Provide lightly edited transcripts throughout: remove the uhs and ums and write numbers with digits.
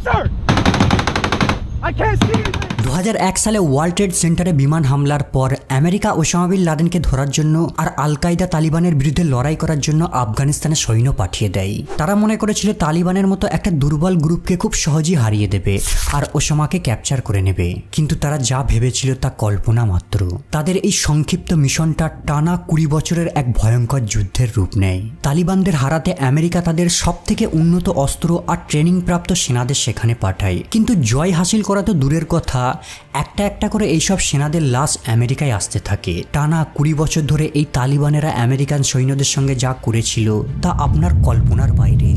sir. I can't see anything. 2001 সালে world trade সেন্টারে বিমান হামলার পর আমেরিকা ওসামা বিন লাদেনকে ধরার জন্য আর আল কায়দা তালিবানের বিরুদ্ধে লড়াই করার জন্য আফগানিস্তানে সৈন্য পাঠিয়ে দেয়। তারা মনে করেছিল তালিবানের মতো একটা দুর্বল গ্রুপকে খুব সহজেই হারিয়ে দেবে আর ওসামাকে ক্যাপচার করে নেবে, কিন্তু তারা যা ভেবেছিল তা কল্পনা মাত্র। তাদের এই সংক্ষিপ্ত মিশনটা টানা 20 বছরের এক ভয়ঙ্কর যুদ্ধের রূপ নেয়। তালিবানদের হারাতে আমেরিকা তাদের সবথেকে উন্নত অস্ত্র আর ট্রেনিং প্রাপ্ত সেনাদের সেখানে পাঠায়, কিন্তু জয় হাসিল করা তো দূরের কথা, একটা একটা করে এইসব সেনাদের লাশ আমেরিকায় আসতে থাকে। টানা 20 বছর ধরে এই তালিবানেরা আমেরিকান সৈন্যদের সঙ্গে যা করেছিল তা আপনার কল্পনার বাইরে।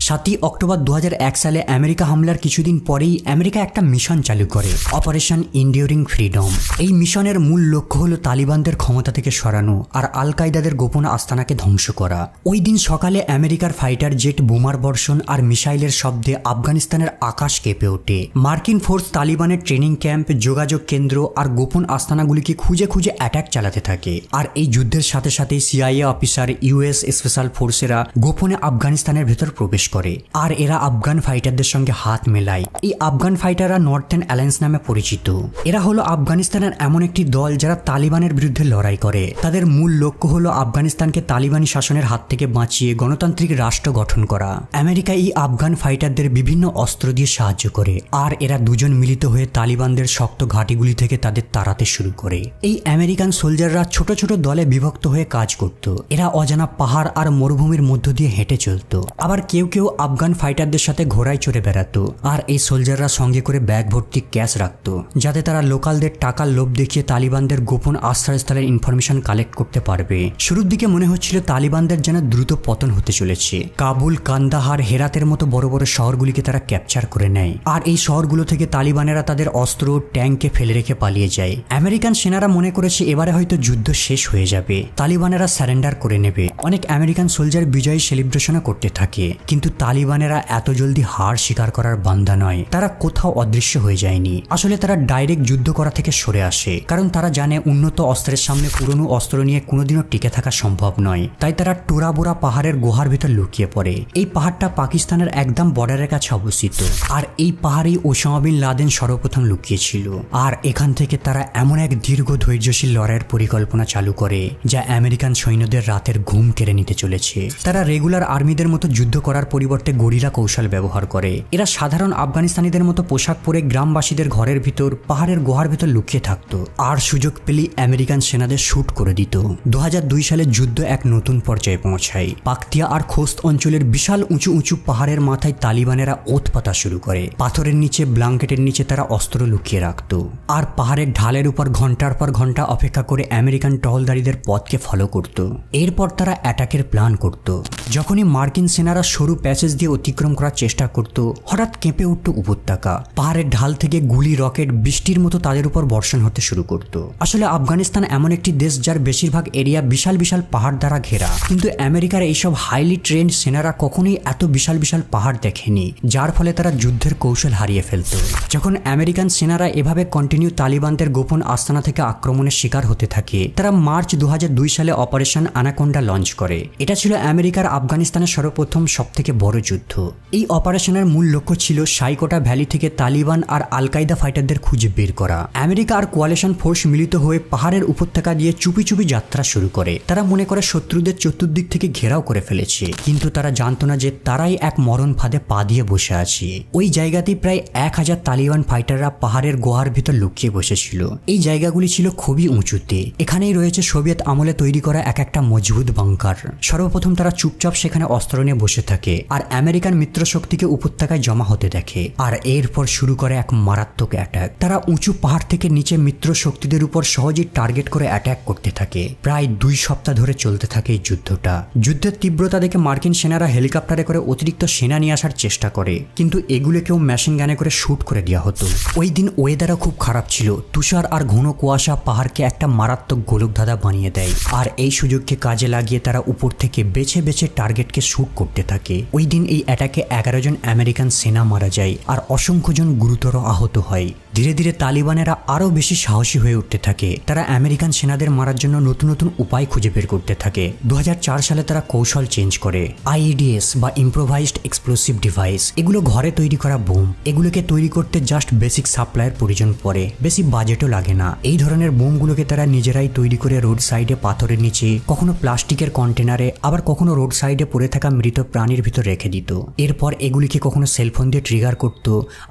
7 অক্টোবর 2001 সালে আমেরিকা হামলার কিছুদিন পরেই আমেরিকা একটা মিশন চালু করে, অপারেশন ইনডিউরিং ফ্রিডম। এই মিশনের মূল লক্ষ্য হলো তালিবানদের ক্ষমতা থেকে সরানো আর আল কায়দাদের গোপন আস্তানাকে ধ্বংস করা। ওই দিন সকালে আমেরিকার ফাইটার জেট বোমার বর্ষণ আর মিসাইলের শব্দে আফগানিস্তানের আকাশ কেঁপে ওঠে। মার্কিন ফোর্স তালিবানের ট্রেনিং ক্যাম্প, যোগাযোগ কেন্দ্র আর গোপন আস্তানাগুলিকে খুঁজে খুঁজে অ্যাটাক চালাতে থাকে। আর এই যুদ্ধের সাথে সাথে সিআইএ অফিসার, ইউএস স্পেশাল ফোর্সেরা গোপনে আফগানিস্তানের ভেতর প্রবেশ করে আর এরা আফগান ফাইটারদের সঙ্গে হাত মেলায়। এই আফগান ফাইটাররা নর্থার্ন অ্যালায়েন্স নামে পরিচিত। এরা হলো আফগানিস্তানের এমন একটি দল যারা তালিবানের বিরুদ্ধে লড়াই করে। তাদের মূল লক্ষ্য হলো আফগানিস্তানকে তালিবানি শাসনের হাত থেকে বাঁচিয়ে গণতান্ত্রিক রাষ্ট্র গঠন করা। আমেরিকা এই আফগান ফাইটারদের বিভিন্ন অস্ত্র দিয়ে সাহায্য করে আর এরা দুজন মিলিত হয়ে তালিবানদের শক্ত ঘাঁটিগুলি থেকে তাদের তাড়াতে শুরু করে। এই আমেরিকান সোলজাররা ছোট ছোট দলে বিভক্ত হয়ে কাজ করত। এরা অজানা পাহাড় আর মরুভূমির মধ্য দিয়ে হেঁটে চলত। আবার কেউ কেউ আফগান ফাইটারদের সাথে ঘোড়ায় চড়ে বেড়াতো আর এই সোলজাররা সঙ্গে করে ব্যাগ ভর্তি ক্যাশ রাখতো, যাতে তারা লোকালদের টাকার লোভ দেখিয়ে তালিবানদের গোপন আশ্রয়স্থলের ইনফরমেশন কালেক্ট করতে পারবে। শুরুর দিকে মনে হচ্ছিল তালিবানদের যেন দ্রুত পতন হতে চলেছে। কাবুল, কান্দাহার, হেরাতের মতো বড় বড় শহরগুলিকে তারা ক্যাপচার করে নেয় আর এই শহরগুলো থেকে তালিবানেরা তাদের অস্ত্র, ট্যাঙ্কে ফেলে রেখে পালিয়ে যায়। আমেরিকান সেনারা মনে করেছে এবারে হয়তো যুদ্ধ শেষ হয়ে যাবে, তালিবানেরা সারেন্ডার করে নেবে। অনেক আমেরিকান সোলজার বিজয়ী সেলিব্রেশনও করতে থাকে, কিন্তু তালিবানেরা এত জলদি হার স্বীকার করার বান্দা নয়। তারা কোথাও অদৃশ্য হয়ে যায়নি। আসলে তারা ডাইরেক্ট যুদ্ধ করা থেকে সরে আসে, কারণ তারা জানে উন্নত অস্ত্রের সামনে পুরনো অস্ত্র নিয়ে কোনোদিনও টিকে থাকা সম্ভব নয়। তাই তারা টোরাবোরা পাহাড়ের গুহার ভিতর লুকিয়ে পড়ে। এই পাহাড়টা পাকিস্তানের একদম বর্ডারের কাছে অবস্থিত আর এই পাহাড়েই ওসামা বিন লাদেন সর্বপ্রথম লুকিয়েছিল। আর এখান থেকে তারা এমন এক দীর্ঘ ধৈর্যশীল লড়াইয়ের পরিকল্পনা চালু করে যা আমেরিকান সৈন্যদের রাতের ঘুম কেড়ে নিতে চলেছে। তারা রেগুলার আর্মিদের মতো যুদ্ধ করার পরিবর্তে গরিলা কৌশল ব্যবহার করে। এরা সাধারণ আফগানিস্তানিদের মতো পোশাক পরে গ্রামবাসীদের ঘরের ভিতর, পাহাড়ের গুহার ভিতর লুকিয়ে থাকতো আর সুযোগ পেলেই আমেরিকান সেনাদের শুট করে দিত। 2002 সালে যুদ্ধ এক নতুন পর্যায়ে পৌঁছায়। পাকতিয়া আর খোস্ত অঞ্চলের বিশাল উঁচু উঁচু পাহাড়ের মাথায় তালিবানেরা ওত পাতা শুরু করে। পাথরের নিচে, ব্ল্যাঙ্কেটের নিচে তারা অস্ত্র লুকিয়ে রাখত আর পাহাড়ের ঢালের উপর ঘন্টার পর ঘন্টা অপেক্ষা করে আমেরিকান টহলদারিদের পথকে ফলো করত। এরপর তারা অ্যাটাকের প্ল্যান করত। যখনই মার্কিন সেনারা সরু প্যাসেজ দিয়ে অতিক্রম করার চেষ্টা করত, হঠাৎ কেঁপে উঠত উপত্যকা। পাহাড়ের ঢাল থেকে গুলি, রকেট, বৃষ্টির মতো তাদের উপর বর্ষণ হতে শুরু করত। আসলে আফগানিস্তান এমন একটি দেশ যার বেশিরভাগ এরিয়া বিশাল বিশাল পাহাড় দ্বারা ঘেরা, কিন্তু আমেরিকার এইসব হাইলি ট্রেন্ড সেনারা কখনোই এত বিশাল বিশাল পাহাড় দেখেনি, যার ফলে তারা যুদ্ধের কৌশল হারিয়ে ফেলত। যখন আমেরিকান সেনারা এভাবে কন্টিনিউ তালিবানদের গোপন আস্তানা থেকে আক্রমণের শিকার হতে থাকে, তারা মার্চ 2002 সালে অপারেশন অ্যানাকোন্ডা লঞ্চ করে। এটা ছিল আমেরিকার আফগানিস্তানের সর্বপ্রথম সবথেকে বড় যুদ্ধ। এই অপারেশনের মূল লক্ষ্য ছিল সাইকোটা ভ্যালি থেকে তালিবান আর আল কায়দা ফাইটারদের খুঁজে বের করা। আমেরিকা আর কোয়ালিশন ফোর্স মিলিত হয়ে পাহাড়ের উপত্যকা দিয়ে চুপি চুপি যাত্রা শুরু করে। তারা মনে করে শত্রুদের চতুর্দিক থেকে ঘেরাও করে ফেলেছে, কিন্তু তারা জানতো না যে তারাই এক মরণ ফাঁদে পা দিয়ে বসে আছে। ওই জায়গাতেই প্রায় 1000 তালিবান ফাইটাররা পাহাড়ের গুহার ভিতর লুকিয়ে বসেছিল। এই জায়গাগুলি ছিল খুবই উঁচুতে। এখানেই রয়েছে সোভিয়েত আমলে তৈরি করা এক একটা মজবুত বাংকার। সর্বপ্রথম তারা চুপচাপ সেখানে অস্ত্র নিয়ে বসে থাকে আর আমেরিকান মিত্র শক্তিকে উপত্যকায় জমা হতে দেখে। আর এরপর শুরু করে এক মারাত্মক অ্যাটাক। তারা উঁচু পাহাড় থেকে নিচে মিত্র শক্তিদের উপর সহজেই টার্গেট করে অ্যাটাক করতে থাকে। প্রায় 2 সপ্তাহ ধরে চলতে থাকে এই যুদ্ধটা। যুদ্ধের তীব্রতা দেখে মার্কিন সেনারা হেলিকপ্টারে করে অতিরিক্ত সেনা নিয়ে আসার চেষ্টা করে, কিন্তু এগুলোকেও মেশিন গানে করে শুট করে দেওয়া হতো। ওই দিন ওয়েদারও খুব খারাপ ছিল। তুষার আর ঘন কুয়াশা পাহাড়কে একটা মারাত্মক গোলকধাঁধা বানিয়ে দেয়। আর এই সুযোগকে কাজে লাগিয়ে তারা উপর থেকে বেছে বেছে টার্গেটকে শুট করতে থাকে। ওই দিন এই অ্যাটাকে 11 জন আমেরিকান সেনা মারা যায় আর অসংখ্য জন গুরুতর আহত হয়। ধীরে ধীরে তালিবানেরা আরও বেশি সাহসী হয়ে উঠতে থাকে। তারা আমেরিকান সেনাদের মারার জন্য নতুন নতুন উপায় খুঁজে বের করতে থাকে। 2004 সালে তারা কৌশল চেঞ্জ করে। আইইডিএস বা ইম্প্রোভাইজড এক্সপ্লোসিভ ডিভাইস, এগুলো ঘরে তৈরি করা বোম। এগুলোকে তৈরি করতে জাস্ট বেসিক সাপ্লাইয়ের প্রয়োজন পড়ে, বেশি বাজেটও লাগে না। এই ধরনের বোমগুলোকে তারা নিজেরাই তৈরি করে রোড সাইডে পাথরের নিচে, কখনো প্লাস্টিকের কন্টেনারে, আবার কখনো রোড সাইডে পড়ে থাকা মৃত প্রাণীর ভিতর রেখে দিত। এরপর এগুলিকে কখনো সেলফোন দিয়ে ট্রিগার করত,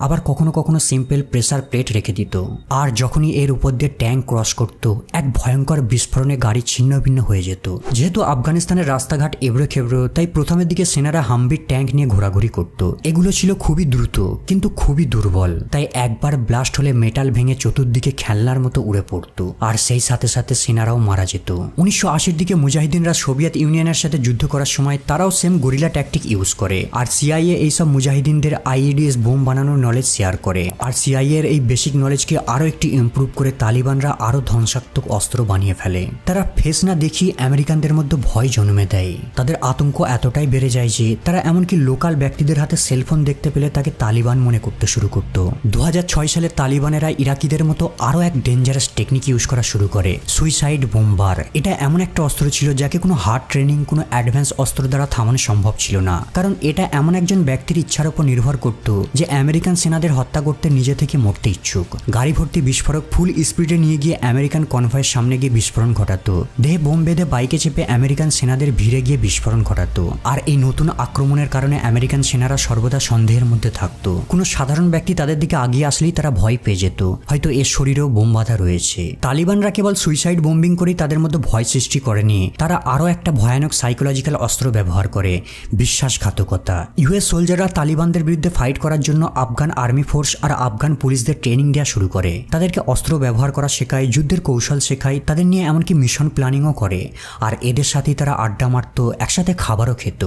আবার কখনো কখনো সিম্পল প্রেসার প্লেট রেখে দিত। আর যখনই এর উপর দিয়ে ট্যাঙ্ক ক্রস করত, এক ভয়ঙ্কর বিস্ফোরণে গাড়ি ছিন্ন ভিন্ন হয়ে যেত। যেহেতু আফগানিস্তানের রাস্তাঘাট এবড়ো খেবড়ো, তাই প্রথমের দিকে সেনারা হাম্বির ট্যাঙ্ক নিয়ে ঘোরাঘুরি করত। এগুলো ছিল খুবই দ্রুত কিন্তু খুবই দুর্বল, তাই একবার ব্লাস্ট হলে মেটাল ভেঙে চতুর্দিকে খেলনার মতো উড়ে পড়তো, আর সেই সাথে সাথে সেনারাও মারা যেত। 1980-র দিকে মুজাহিদিনরা সোভিয়েত ইউনিয়নের সাথে যুদ্ধ করার সময় তারাও সেম গরিলা ট্যাকটিক ইউজ করে। আর সিআইএ এইসব মুজাহিদিনদের আইইডিএস বোম বানানোর নলেজ শেয়ার করে। আর সিআইএ এর এই বেসিক নলেজকে আরও একটি ইমপ্রুভ করে তালিবানরা আরও ধ্বংসাত্মক অস্ত্র বানিয়ে ফেলে। তারা ফেস না দেখিয়ে আমেরিকানদের মধ্যে ভয় জন্মে দেয়। তাদের আতঙ্ক এতটাই বেড়ে যায় যে তারা এমনকি লোকাল ব্যক্তিদের হাতে সেলফোন দেখতে পেলে তাকে তালিবান মনে করতে শুরু করত। 2006 সালে তালিবানেরা ইরাকিদের মতো আরও এক ডেঞ্জারাস টেকনিক ইউজ করা শুরু করে, সুইসাইড বোমবার। এটা এমন একটা অস্ত্র ছিল যাকে কোনো হার্ড ট্রেনিং, কোনো অ্যাডভান্স অস্ত্র দ্বারা থামানো সম্ভব ছিল না, কারণ এটা এমন একজন ব্যক্তির ইচ্ছার উপর নির্ভর করত যে আমেরিকান সেনাদের হত্যা করতে নিজে থেকে মরতে ইচ্ছুক। গাড়ি ভর্তি বিস্ফোরক ফুল স্পিডে নিয়ে গিয়ে আমেরিকান কনভয়ের সামনে গিয়ে বিস্ফোরণ ঘটাতো। দেহে বোম বেঁধে বাইকে চেপে আমেরিকান সেনাদের ভিড়ে গিয়ে বিস্ফোরণ ঘটাতো। আর এই নতুন আক্রমণের কারণে আমেরিকান সেনারা সর্বদা সন্দেহের মধ্যে থাকতো। কোনো সাধারণ ব্যক্তি তাদের দিকে আগিয়ে আসলেই তারা ভয় পেয়ে যেত, হয়তো এর শরীরেও বোম বাঁধা রয়েছে। তালিবানরা কেবল সুইসাইড বোম্বিং করেই তাদের মধ্যে ভয় সৃষ্টি করেনি, তারা আরও একটা ভয়ানক সাইকোলজিক্যাল অস্ত্র ব্যবহার করে, বিশ্বাসঘাতকতা। ইউএস সোলজাররা তালিবানদের বিরুদ্ধে ফাইট করার জন্য আফগান আর্মি ফোর্স আর আফগান পুলিশদের ট্রেনিং দেওয়া শুরু করে। তাদেরকে অস্ত্র ব্যবহার করা শেখায়, যুদ্ধের কৌশল শেখায়, তাদের নিয়ে এমনকি মিশন প্ল্যানিংও করে। আর এদের সাথেই তারা আড্ডা মারত, একসাথে খাবারও খেত।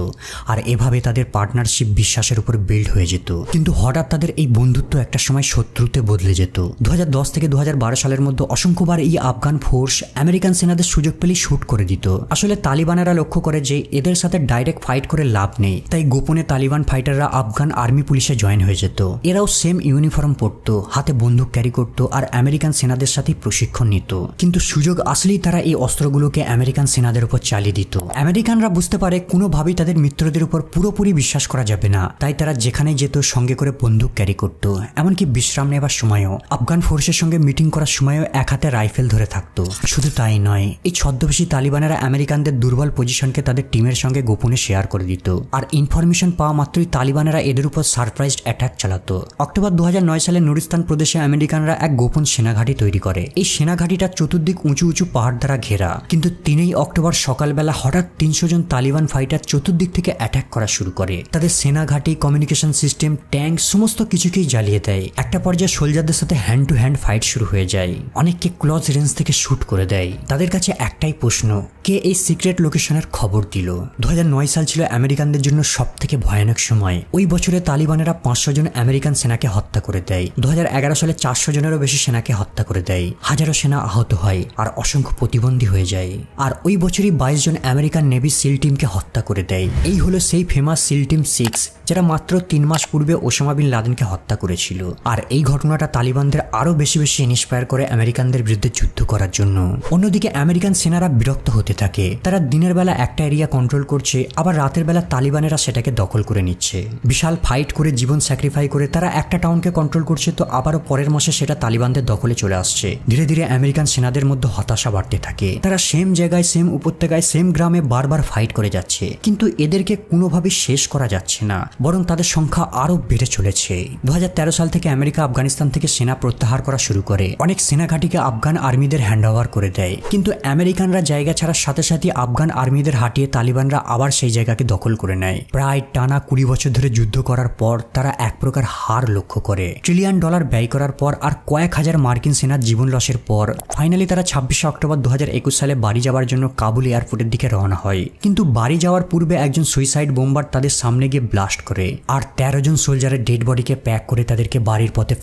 আর এভাবে তাদের পার্টনারশিপ বিশ্বাসের উপর বিল্ড হয়ে যেত। কিন্তু হঠাৎ তাদের এই বন্ধুত্ব একটা সময় শত্রুতে বদলে যেত। 2010 থেকে 2012 সালের মধ্যে অসংখ্যবার এই আফগান ফোর্স আমেরিকান সেনাদের সুযোগ পেলেই শুট করে দিত। আসলে তালিবানেরা লক্ষ্য করে যে এদের সাথে ডাইরেক্ট ফাইট করে লাভ নেই, তাই গোপনে তালিবান ফাইটাররা আফগান আর্মি পুলিশে জয়েন হয়ে যেত। এরাও সেম ইউনিফর্ম পরতো, হাতে বন্দুক ক্যারি করত, আর আমেরিকান সেনাদের সাথে প্রশিক্ষণ নিত। কিন্তু সুযোগ আসলেই তারা এই অস্ত্রগুলোকে আমেরিকান সেনাদের উপর চালিয়ে দিত। আমেরিকানরা বুঝতে পারে কোনোভাবেই তাদের মিত্রদের উপর পুরোপুরি বিশ্বাস করা যাবে না, তাই তারা যেখানে যেত সঙ্গে করে বন্দুক ক্যারি করত। এমনকি বিশ্রাম নেবার সময়ও, আফগান ফোর্সের সঙ্গে মিটিং করার সময়ও এক হাতে রাইফেল ধরে থাকতো। শুধু তাই নয়, এই ছদ্মবেশী তালিবানেরা আমেরিকানদের দুর্বল পজিশনকে তাদের টিমের সঙ্গে গোপনে শেয়ার করে দিত। আর ইনফরমেশন পাওয়া মাত্রই তালিবানেরা এদের উপর সারপ্রাইজড অ্যাটাক চালাতো। অক্টোবর 2009 সালে নুরিস্তান প্রদেশে আমেরিকানরা এক গোপন সেনাঘাঁটি তৈরি করে। এই সেনাঘাঁটিটা চতুর্দিক উঁচু উঁচু পাহাড় দ্বারা ঘেরা। কিন্তু 3 অক্টোবর সকালবেলা হঠাৎ 300 জন তালিবান ফাইটার চতুর্দিক থেকে অ্যাটাক করা শুরু করে। তাদের সেনাঘাঁটি, কমিউনিকেশন সিস্টেম, ট্যাঙ্ক সমস্ত কিছুকেই জ্বালিয়ে দেয়। একটা পর্যায়ে সোলজারদের সাথে হ্যান্ড টু হ্যান্ড ফাইট শুরু হয়ে যায়। অনেককে ক্লোজ রেঞ্জ থেকে শুট করে দেয়। তাদের কাছে একটাই প্রশ্ন, কে এই সিক্রেট লোকেশনের খবর দিল? 2009 সাল ছিল আমেরিকানদের জন্য সব থেকে ভয়ানক সময়। ওই বছরে তালিবানেরা 500 জন আমেরিকান সেনাকে হত্যা করে দেয়। 2011 সালে 400 জনেরও বেশি সেনাকে হত্যা করে দেয়। হাজারো সেনা আহত হয় আর অসংখ্য প্রতিবন্ধী হয়ে যায়। আর ওই বছরই 22 জন আমেরিকান নেভি সিল টিমকে হত্যা করে দেয়। এই হলো সেই ফেমাস সিল টিম 6, যারা মাত্র 3 মাস পূর্বে ওসামা বিন লাদেনকে হত্যা করেছিল। আর এই ঘটনাটা তালিবানদের আরো বেশি ইন্সপায়ার করে আমেরিকানদের বিরুদ্ধে যুদ্ধ করার জন্য। অন্যদিকে আমেরিকান সেনারা বিরক্ত হতে থাকে। তারা দিনের বেলা একটা এরিয়া কন্ট্রোল করছে, আবার রাতের বেলা তালিবানেরা সেটাকে দখল করে নিচ্ছে। বিশাল ফাইট করে, জীবন স্যাক্রিফাই করে তারা একটা টাউনকে কন্ট্রোল করছে, তো আবারও পরের মাসে সেটা তালিবানদের দখলে চলে আসছে। ধীরে ধীরে আমেরিকান সেনাদের মধ্যে হতাশা বাড়তে থাকে। তারা সেম জায়গায়, সেম উপত্যকায়, সেম গ্রামে বারবার ফাইট করে যাচ্ছে, কিন্তু এদেরকে কোনোভাবেই শেষ করা যাচ্ছে না, বরং তাদের সংখ্যা আরো বেড়ে চলেছে। 2013 সাল থেকে আমেরিকা আফগানিস্তান থেকে সেনা প্রত্যাহার করা শুরু করে। অনেক সেনা ঘাঁটিকে আফগান আর্মিদের হ্যান্ড ওভার করে দেয়। কিন্তু আমেরিকানরা জায়গা ছাড়ার সাথে সাথে আফগান আর্মিদের হাঁটিয়ে তালিবানরা আবার সেই জায়গাকে দখল করে নেয়। প্রায় টানা 20 বছর ধরে যুদ্ধ করার পর তারা এক প্রকার হার লক্ষ্য করে। $1 ট্রিলিয়ন ব্যয় করার পর আর কয়েক হাজার মার্কিন সেনার জীবন লসের পর ফাইনালি তারা 26 অক্টোবর 2021 সালে বাড়ি যাওয়ার জন্য কাবুল এয়ারপোর্টের দিকে রওনা হয়। কিন্তু বাড়ি যাওয়ার পূর্বে একজন সুইসাইড বোম্বার তাদের সামনে গিয়ে ব্লাস্ট করে, আর 13 জন সোলজারের ডেড বডিকে প্যাক করে তাদেরকে বাড়ির পথে